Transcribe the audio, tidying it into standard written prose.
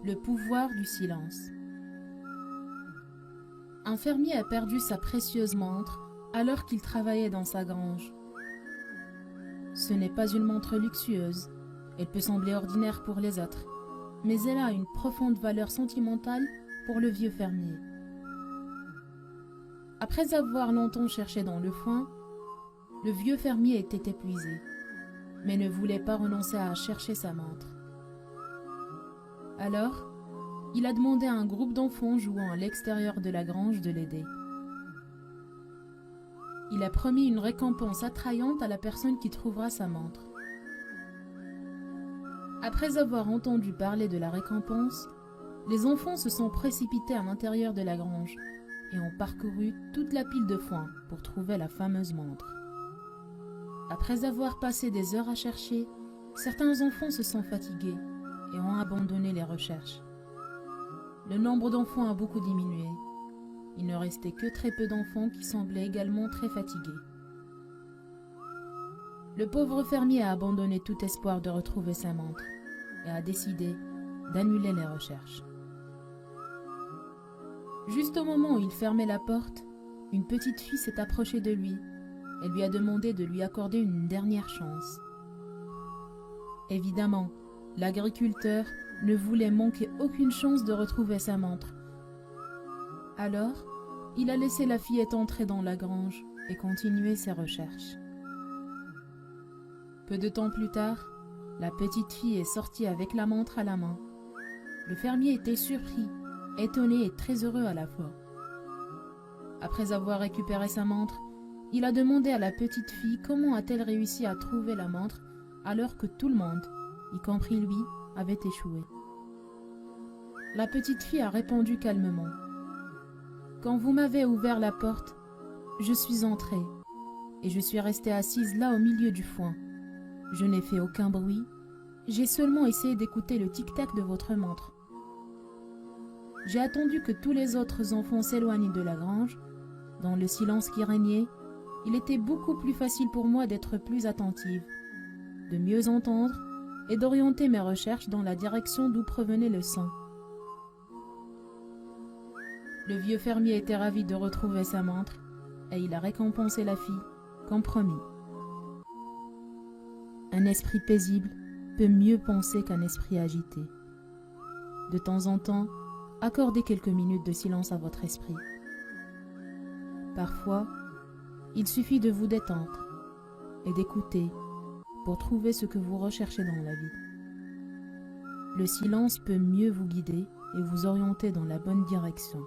Le pouvoir du silence. Un fermier a perdu sa précieuse montre alors qu'il travaillait dans sa grange. Ce n'est pas une montre luxueuse. Elle peut sembler ordinaire pour les autres, mais elle a une profonde valeur sentimentale pour le vieux fermier. Après avoir longtemps cherché dans le foin, le vieux fermier était épuisé, mais ne voulait pas renoncer à chercher sa montre. Alors, il a demandé à un groupe d'enfants jouant à l'extérieur de la grange de l'aider. Il a promis une récompense attrayante à la personne qui trouvera sa montre. Après avoir entendu parler de la récompense, les enfants se sont précipités à l'intérieur de la grange et ont parcouru toute la pile de foin pour trouver la fameuse montre. Après avoir passé des heures à chercher, certains enfants se sont fatigués et ont abandonné les recherches. Le nombre d'enfants a beaucoup diminué. Il ne restait que très peu d'enfants qui semblaient également très fatigués. Le pauvre fermier a abandonné tout espoir de retrouver sa montre et a décidé d'annuler les recherches. Juste au moment où il fermait la porte, une petite fille s'est approchée de lui. Elle lui a demandé de lui accorder une dernière chance. Évidemment, l'agriculteur ne voulait manquer aucune chance de retrouver sa montre. Alors, il a laissé la fillette entrer dans la grange et continuer ses recherches. Peu de temps plus tard, la petite fille est sortie avec la montre à la main. Le fermier était surpris, étonné et très heureux à la fois. Après avoir récupéré sa montre, il a demandé à la petite fille comment a-t-elle réussi à trouver la montre alors que tout le monde, y compris lui, avait échoué. La petite fille a répondu calmement. « Quand vous m'avez ouvert la porte, je suis entrée et je suis restée assise là au milieu du foin. Je n'ai fait aucun bruit, j'ai seulement essayé d'écouter le tic-tac de votre montre. J'ai attendu que tous les autres enfants s'éloignent de la grange. Dans le silence qui régnait, il était beaucoup plus facile pour moi d'être plus attentive, de mieux entendre et d'orienter mes recherches dans la direction d'où provenait le son. » Le vieux fermier était ravi de retrouver sa montre et il a récompensé la fille, comme promis. Un esprit paisible peut mieux penser qu'un esprit agité. De temps en temps, accordez quelques minutes de silence à votre esprit. Parfois, il suffit de vous détendre et d'écouter pour trouver ce que vous recherchez dans la vie. Le silence peut mieux vous guider et vous orienter dans la bonne direction.